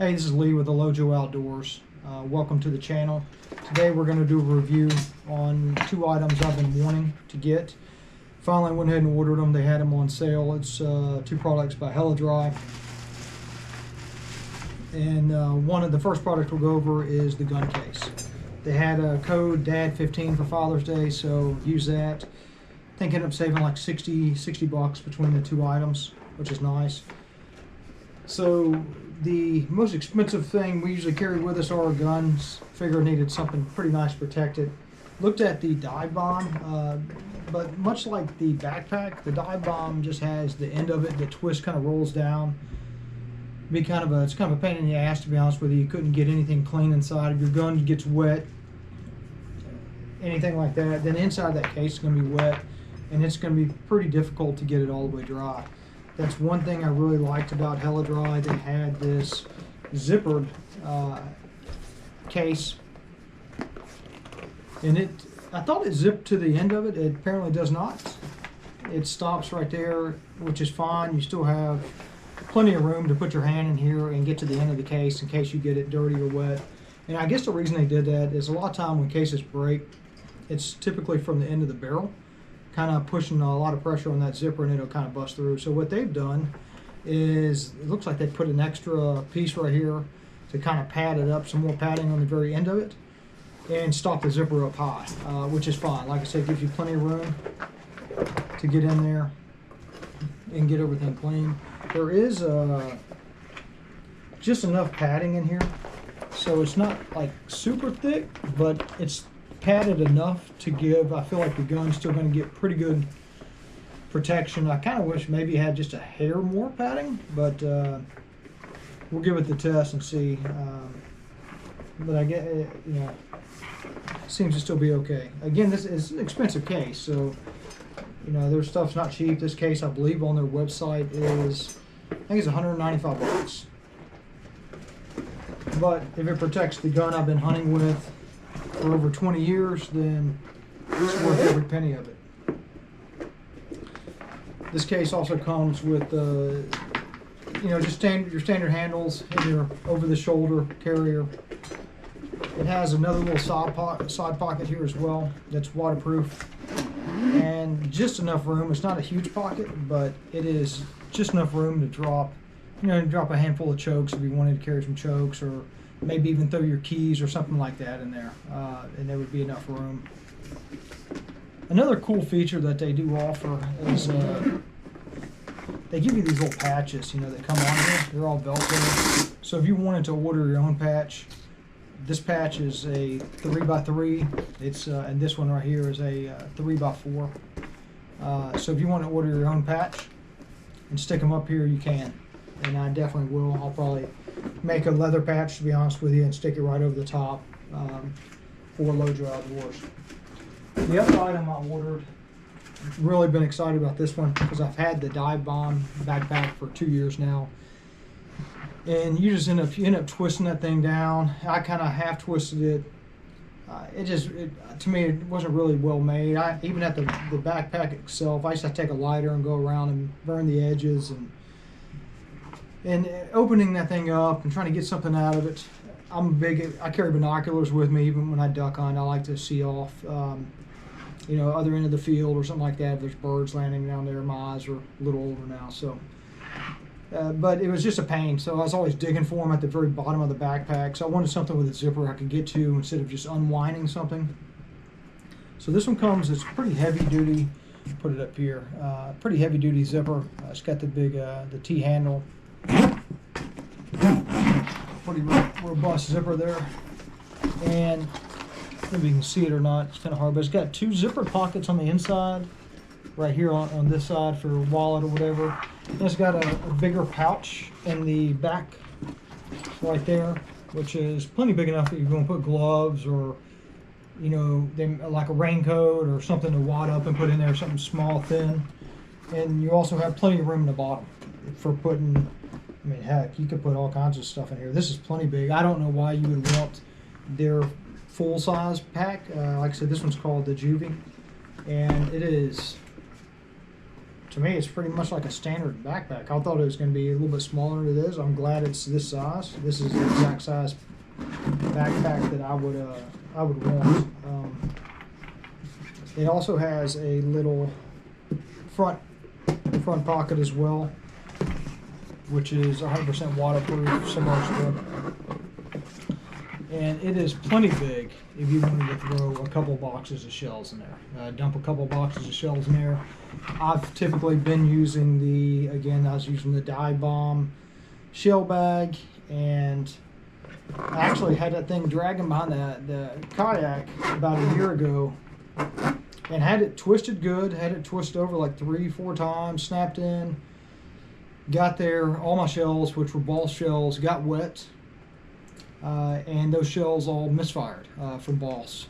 Hey, this is Lee with the Lojo Outdoors. Welcome to the channel. Today we're going to do a review on two items I've been wanting to get. Finally went ahead and ordered them. They had them on sale. It's two products by Helladry. And one of the first products we'll go over is the gun case. They had a code DAD15 for Father's Day, so use that. I think ended up saving like 60 bucks between the two items, which is nice. So the most expensive thing we usually carry with us are our guns. Figure needed something pretty nice protected. Looked at the dive bomb, but much like the backpack, the dive bomb just has the end of it that twists, kind of rolls down. It's kind of a pain in the ass, to be honest with you. You couldn't get anything clean inside. If your gun gets wet, anything like that, then inside that case is going to be wet, and it's going to be pretty difficult to get it all the way dry. That's one thing I really liked about Helladry. They had this zippered case, and I thought it zipped to the end of it. It apparently does not. It stops right there, which is fine. You still have plenty of room to put your hand in here and get to the end of the case in case you get it dirty or wet. And I guess the reason they did that is a lot of time when cases break, it's typically from the end of the barrel, kind of pushing a lot of pressure on that zipper, and it'll kind of bust through. So what they've done is, it looks like they put an extra piece right here to kind of pad it up, some more padding on the very end of it, and stop the zipper up high, which is fine. Like I said, it gives you plenty of room to get in there and get everything clean. There is just enough padding in here, so it's not like super thick, but it's padded enough to give, I feel like the gun's still going to get pretty good protection. I kind of wish maybe it had just a hair more padding, but we'll give it the test and see. But I get it, seems to still be okay. Again, this is an expensive case, so their stuff's not cheap. This case, I believe, on their website is, I think it's 195 bucks. But if it protects the gun I've been hunting with for over 20 years, then it's worth every penny of it. This case also comes with just your standard handles and your over-the-shoulder carrier. It has another little side pocket here as well that's waterproof, and just enough room. It's not a huge pocket, but it is just enough room to drop a handful of chokes if you wanted to carry some chokes, or maybe even throw your keys or something like that in there, and there would be enough room. Another cool feature that they do offer is they give you these little patches, that come on here. They're all Velcro. So if you wanted to order your own patch, this patch is a 3x3. It's and this one right here is a 3x4. So if you want to order your own patch and stick them up here, you can. And I definitely will. I'll probably make a leather patch, to be honest with you, and stick it right over the top for Lojo Outdoors. The other item I ordered, really been excited about this one because I've had the dive bomb backpack for 2 years now, and you end up twisting that thing down. I kind of half twisted it. To me, it wasn't really well made. Even at the backpack itself, I used to take a lighter and go around and burn the edges, and opening that thing up and trying to get something out of it. I carry binoculars with me even when I duck hunt. I like to see off, other end of the field or something like that. If there's birds landing down there, my eyes are a little older now, so. But it was just a pain, so I was always digging for them at the very bottom of the backpack. So I wanted something with a zipper I could get to instead of just unwinding something. So this one comes, it's pretty heavy duty. Put it up here. Pretty heavy duty zipper. It's got the big the T handle. Pretty robust zipper there, and if you can see it or not, it's kind of hard, but it's got two zipper pockets on the inside, right here on this side for a wallet or whatever. And it's got a bigger pouch in the back right there, which is plenty big enough that you're going to put gloves or like a raincoat or something to wad up and put in there, something small, thin. And you also have plenty of room in the bottom for putting, heck, you could put all kinds of stuff in here. This is plenty big. I don't know why you would want their full-size pack. Like I said, this one's called the Juvie, and it is to me, it's pretty much like a standard backpack. I thought it was going to be a little bit smaller than it is. I'm glad it's this size. This is the exact size backpack that I would want. It also has a little front pocket as well, which is 100% waterproof, submersible. And it is plenty big if you wanted to throw a couple boxes of shells in there. Dump a couple boxes of shells in there. I've typically been using I was using the dive bomb shell bag, and I actually had that thing dragging behind the kayak about a year ago, and had it twisted good, had it twisted over like 3-4 times, snapped in, got there, all my shells, which were ball shells, got wet, and those shells all misfired from Boss.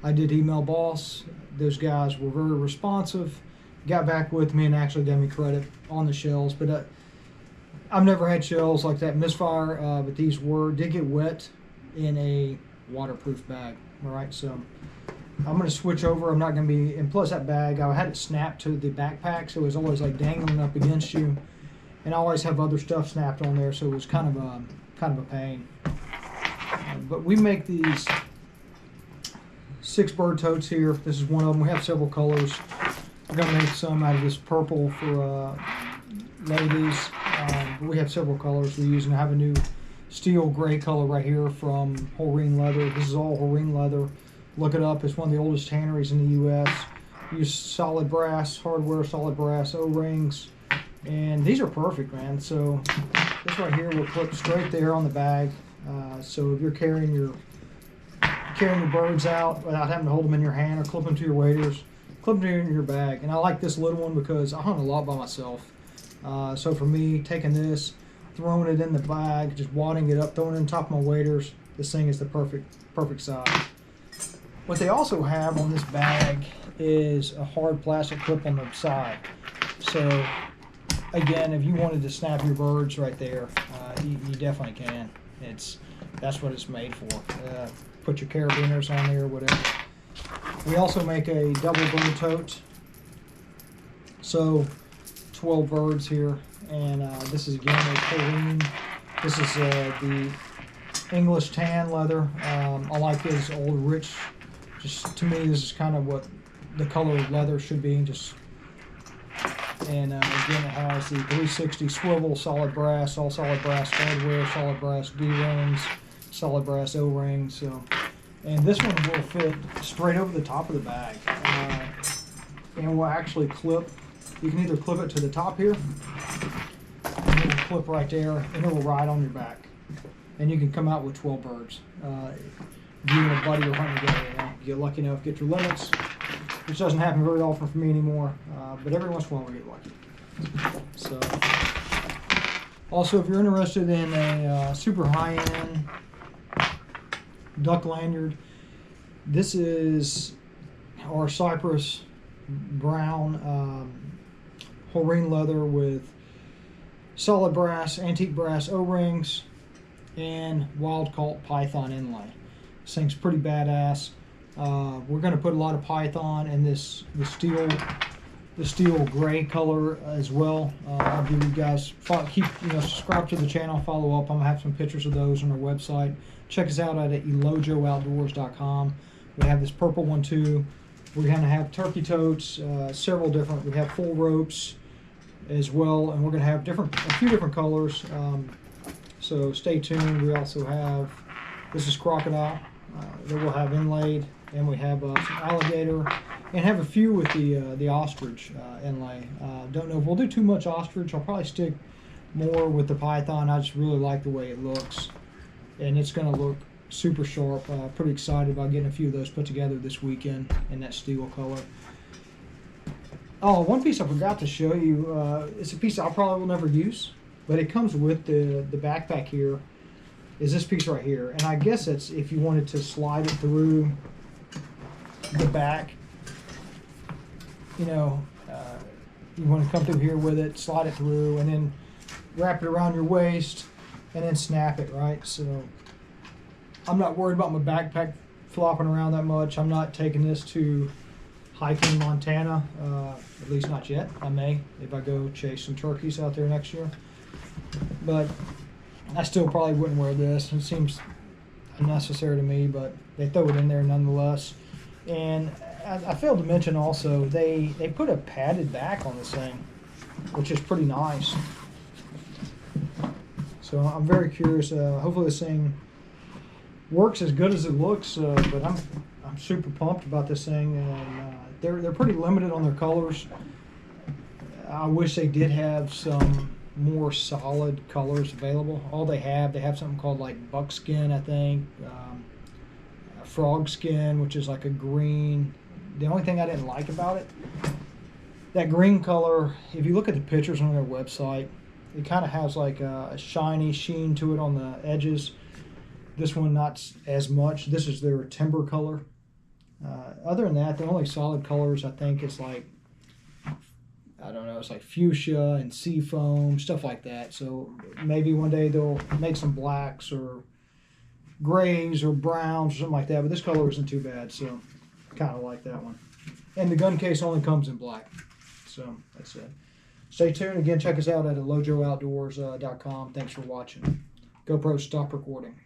I did email Boss. Those guys were very responsive, got back with me and actually gave me credit on the shells, but I've never had shells like that misfire, but these did get wet in a waterproof bag. All right, so I'm going to switch over. I'm not going to be, and plus that bag, I had it snapped to the backpack, so it was always like dangling up against you, and I always have other stuff snapped on there, so it was kind of a pain. But we make these 6 bird totes here. This is one of them. We have several colors. We're going to make some out of this purple for ladies. But we have several colors we use, and I have a new steel gray color right here from Horeen Leather. This is all Horeen Leather. Look it up. It's one of the oldest tanneries in the U.S. Use solid brass hardware, solid brass O-rings, and these are perfect, man. So this right here will clip straight there on the bag. So if you're carrying your birds out without having to hold them in your hand or clip them to your waders, clip them in your bag. And I like this little one because I hunt a lot by myself. So for me, taking this, throwing it in the bag, just wadding it up, throwing it on top of my waders, this thing is the perfect size. What they also have on this bag is a hard plastic clip on the side. So again, if you wanted to snap your birds right there, you definitely can. That's what it's made for. Put your carabiners on there, whatever. We also make a double bird tote. So 12 birds here, and this is again a Horeen. This is the English tan leather. I like this old rich. Just to me, this is kind of what the color of leather should be. And again, it has the 360 swivel, solid brass, all solid brass hardware, solid brass D-rings, solid brass O-rings. So, and this one will fit straight over the top of the bag, and will actually clip. You can either clip it to the top here, and it will clip right there, and it will ride on your back. And you can come out with 12 birds. If you and a buddy are hunting together, you get lucky enough to get your limits, which doesn't happen very often for me anymore, but every once in a while we get lucky. So, also, if you're interested in a super high-end duck lanyard, this is our Cypress brown Horeen leather with solid brass, antique brass O-rings, and wild caught python inlay. This thing's pretty badass. We're going to put a lot of python in the steel gray color as well. I'll give you guys subscribe to the channel, follow up. I'm gonna have some pictures of those on our website. Check us out at elojooutdoors.com. We have this purple one too. We're gonna have turkey totes, several different. We have full ropes as well, and we're gonna have a few different colors. So stay tuned. We also have, this is crocodile that we'll have inlaid, and we have some alligator, and have a few with the ostrich inlay. Don't know if we'll do too much ostrich. I'll probably stick more with the python. I just really like the way it looks, and it's going to look super sharp. Pretty excited about getting a few of those put together this weekend in that steel color. Oh, one piece I forgot to show you. It's a piece I probably will never use, but it comes with the backpack here. Is this piece right here, and I guess it's if you wanted to slide it through the back, you want to come through here with it, slide it through, and then wrap it around your waist, and then snap it, right? So I'm not worried about my backpack flopping around that much. I'm not taking this to hiking in Montana, at least not yet. I may if I go chase some turkeys out there next year. But I still probably wouldn't wear this. It seems unnecessary to me, but they throw it in there nonetheless. And I failed to mention also, they put a padded back on this thing, which is pretty nice. So I'm very curious. Hopefully this thing works as good as it looks. But I'm super pumped about this thing, and they're pretty limited on their colors. I wish they did have some more solid colors available. All they have something called like buckskin, I think, frog skin, which is like a green. The only thing I didn't like about it, that green color, if you look at the pictures on their website, it kind of has like a shiny sheen to it on the edges. This one not as much. This is their timber color. Other than that, the only solid colors I think is like, I don't know, it's like fuchsia and seafoam, stuff like that. So maybe one day they'll make some blacks or grays or browns or something like that. But this color isn't too bad, so kind of like that one. And the gun case only comes in black. So that's it. Stay tuned. Again, check us out at lojooutdoors.com. Thanks for watching. GoPro, stop recording.